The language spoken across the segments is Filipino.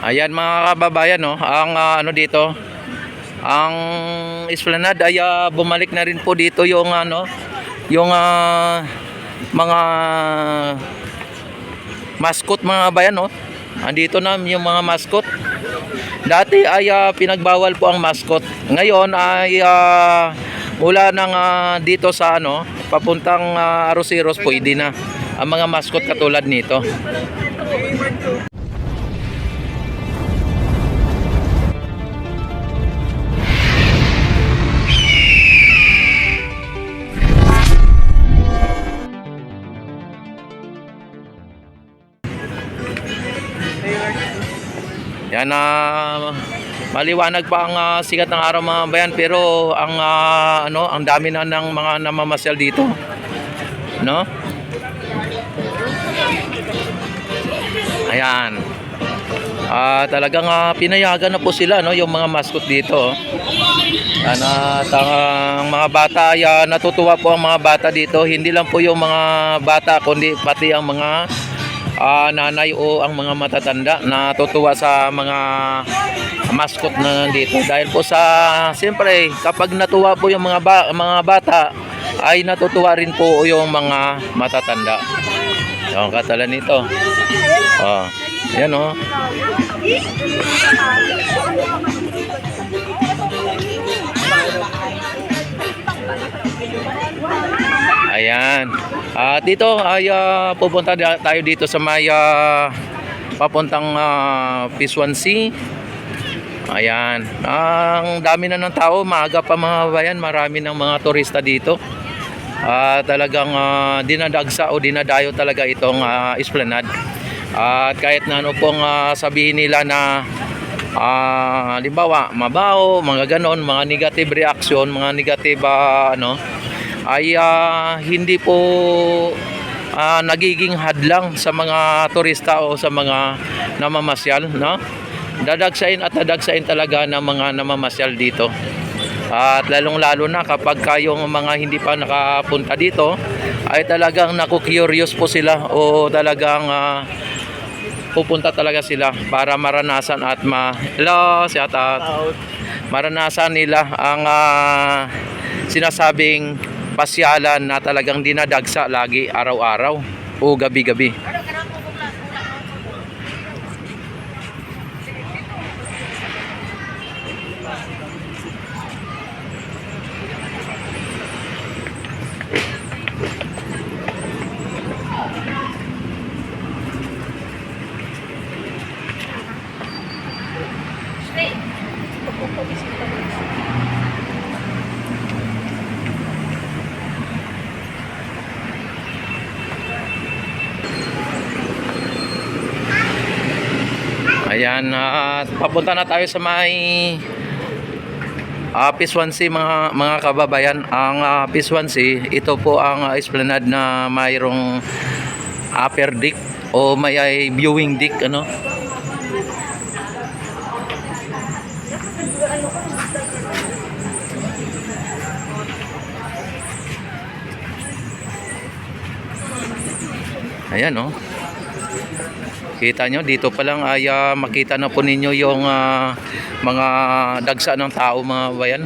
Ayan mga kababayan, no, ang ano dito, ang Esplanade ay bumalik na rin po dito yung ano, yung mga mascot mga kababayan, no. Andito na yung mga mascot. Dati ay pinagbawal po ang mascot. Ngayon ay mula nang dito sa ano, papuntang Arroceros pwede na ang mga mascot katulad nito. Yan maliwanag pa ang sikat ng araw mga bayan, pero ang ano, ang dami na ng mga namamasyal dito, no? Ayan. Talagang pinayagan na po sila, no, yung mga mascot dito. At ang mga bata ay natutuwa po ang mga bata dito. Hindi lang po yung mga bata kundi pati ang mga nanay o ang mga matatanda natutuwa sa mga mascot na dito, dahil po sa siyempre kapag natuwa po yung mga bata ay natutuwa rin po yung mga matatanda. Yung katulad nito, yan oh. Ayan. Dito ay pupunta tayo dito sa may papuntang Pisuan Sea. Ayan. Ang dami na ng tao, maaga pa mga bayan, marami ng mga turista dito. Talagang dinadagsa o dinadayo talaga itong Esplanade. At kahit na ano pong sabihin nila na halimbawa mabaho, mga ganon, mga negative reaction, mga negative ano, ay hindi po nagiging hadlang sa mga turista o sa mga namamasyal, no? Dadagsain at dadagsain talaga ng mga namamasyal dito. At lalong-lalo na kapag kayong mga hindi pa nakapunta dito, ay talagang naku-curious po sila o talagang pupunta talaga sila para maranasan at hello, shout out. Maranasan nila ang sinasabing pasyalan na talagang dinadagsa lagi araw-araw o gabi-gabi. Ayan, papunta na tayo sa may Pisuan Sea mga kababayan. Ang Pisuan Sea, ito po ang Esplanade na mayroong upper deck o may viewing deck, ano. Ayan, oh. Kita nyo, dito pa lang ay makita na po ninyo yung mga dagsa ng tao mga bayan,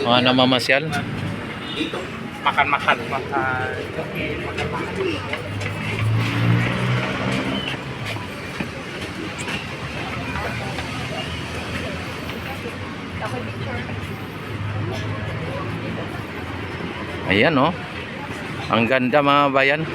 mga namamasyal. Makan-makan. Ayan, oh. Ang ganda mga bayan.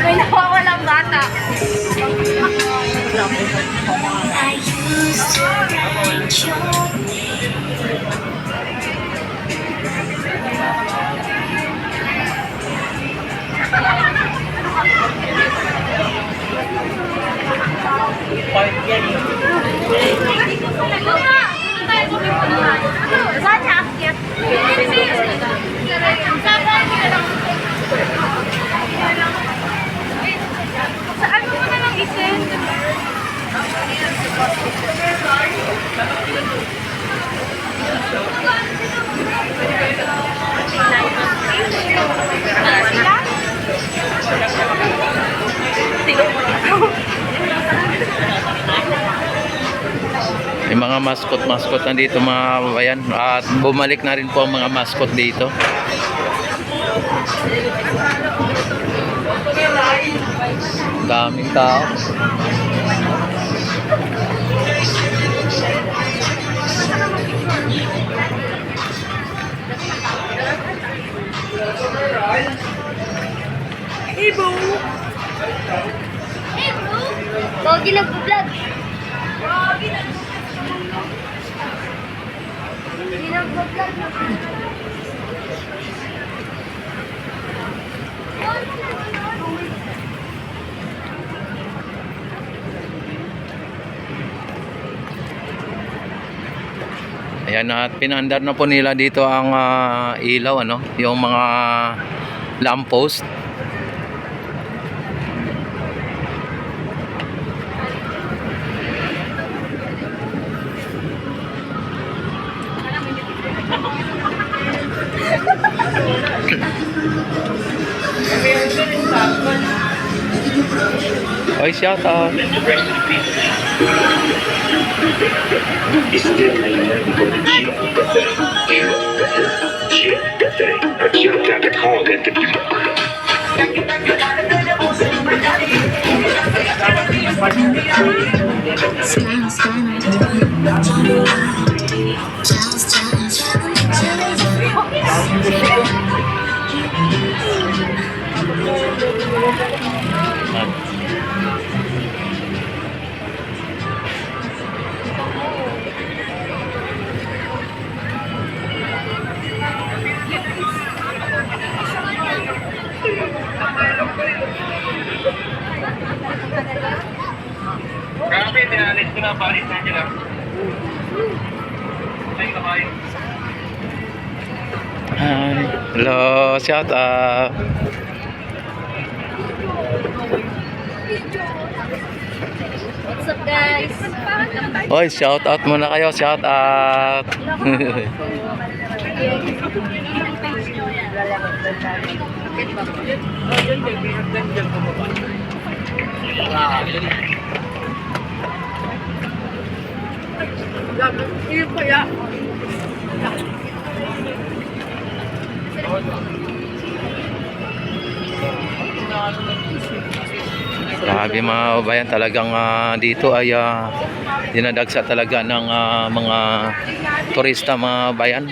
May nawawalang bata. I used to write your name. Saan mo na lang isend? May mga mascot na dito mga kababayan. At bumalik na rin po ang mga mascot dito. Daming tao. Hey, bro! Hey bro! Pogi nag-vlog. Hindi nag-vlog na. Ayan, at pinandar na po nila dito ang ilaw, ano, yung mga lamppost. Oy, shout out. Grabe, dinalis ko na paris na nila. Ay, kakain. Hi. Hello, shout out. What's up guys? Oy, shout out muna kayo, shout out. Hindi kaya. Grabe mga kabayan, talagang dito ay dinadagsa talaga ng mga turista mga bayan.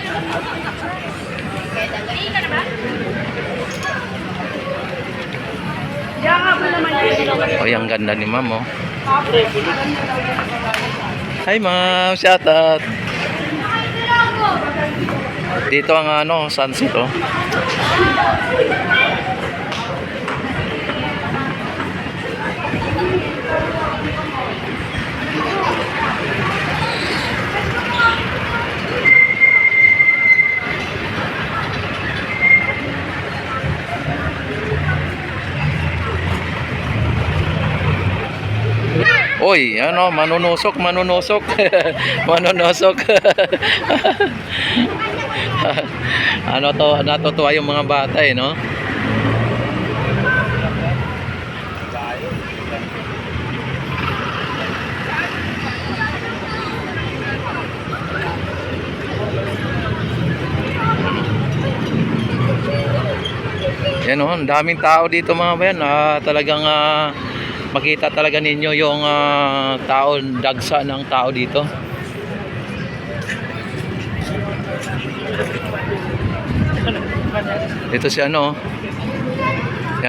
Oy, ang ganda ni ma'am, oh. Hi ma'am, shout out. Dito ang sunset, oh. Oy, manunusok. Manunusok. Natutuwa yung mga bata, no? Yan, oh, ang daming tao dito mga bayan. Talagang makita talaga ninyo yung tao, dagsa ng tao dito. Ito si yan,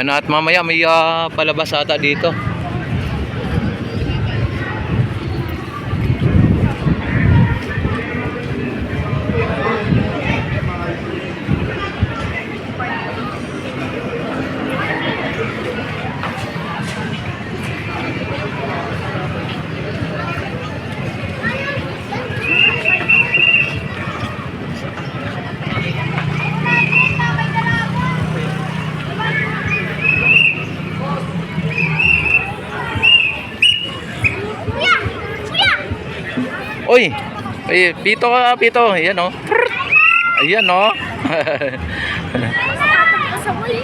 at mamaya may palabas ata dito. Uy! Ay, pito ka, pito. Ayan oh. Ayan oh.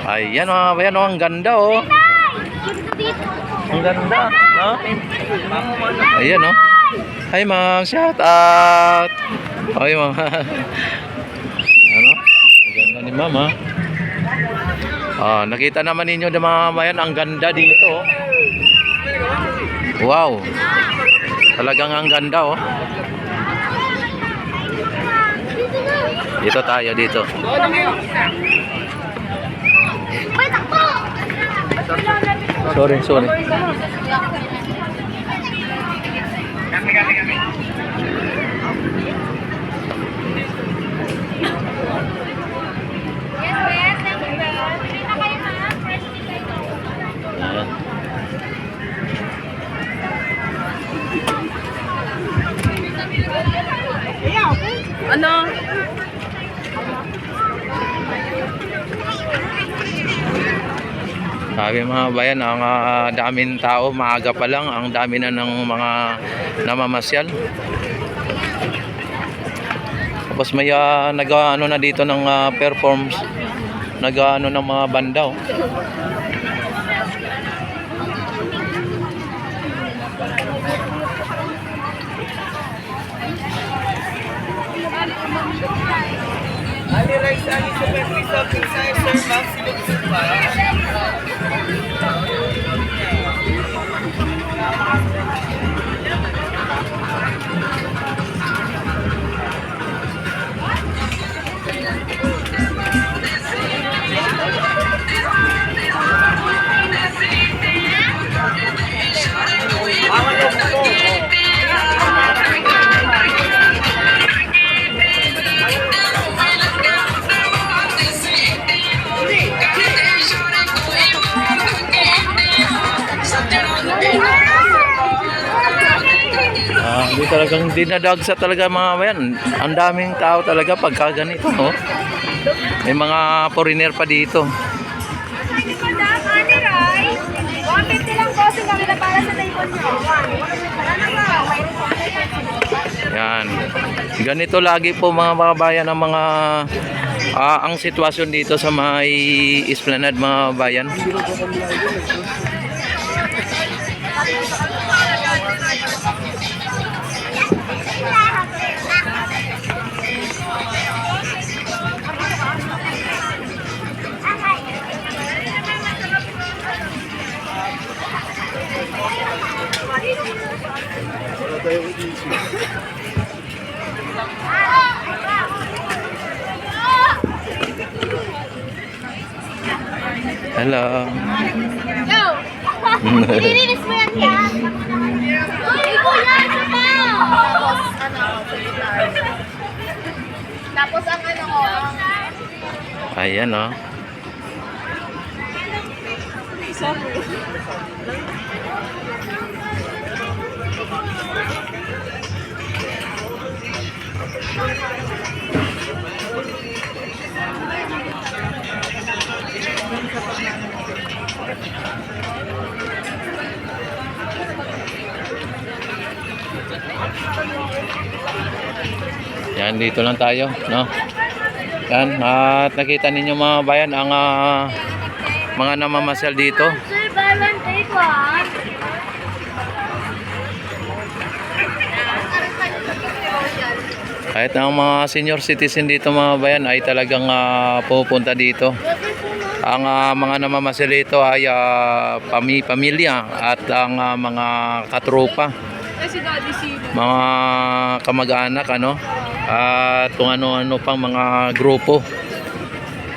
Ayan oh, ayan oh, ang ganda oh. Ang ganda, no? Ayan oh. Hi ma'am, shout out. Hi ma'am. Ano? Ang ganda ni ma'am ha. Ah, nakita naman ninyo na mga bayan, ang ganda dito oh. Wow. Talagang ang ganda oh. Dito tayo dito. May takbo! Sorry. Yes, yes. Thank you, ma'am. Pili na kayo, ma'am. Fresh tea kayo. Ayan. Ano? Sabi mga bayan, ang daming tao, maaga pa lang, ang dami na ng mga namamasyal. Tapos may nag-ano na dito ng performs, nag-ano ng mga banda oh. Ali rice, ali super piso, pizza, sir, ma'am, silog pa. Hindi talagang dinadagsa talaga mga bayan. Ang daming tao talaga pagka ganito oh. May mga foreigner pa dito. Madam, ani rice. 150 lang po sa kanila para sa table nyo. Yan. Ganito lagi po mga bayan ang mga ang sitwasyon dito sa may Esplanade mga bayan. Hello. Go! Nililinis mo yan yan. Ay, kuya, ano ba? Tapos ang ano ko, Ayan oh. Yan, dito lang tayo, no? Yan, at nakita ninyo mga bayan ang mga namamasyal dito. Sir, buy one, take one. Kahit ang mga senior citizen dito mga bayan ay talagang pupunta dito. Ang mga namamasyal dito ay pamilya at ang mga katropa, kasi Daddy si mga kamag-anak ano, at kung ano-ano pang mga grupo.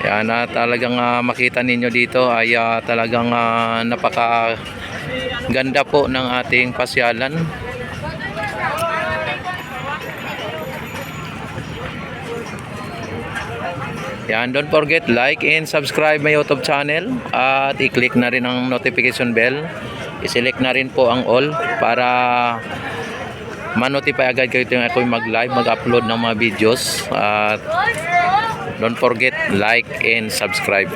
Yan, talagang makita ninyo dito ay talagang napaka ganda po ng ating pasyalan. Yan, don't forget like and subscribe my YouTube channel at i-click na rin ang notification bell. I-select na rin po ang all para ma-notify agad kayo yung ako'y mag-live, mag-upload ng mga videos. At don't forget like and subscribe.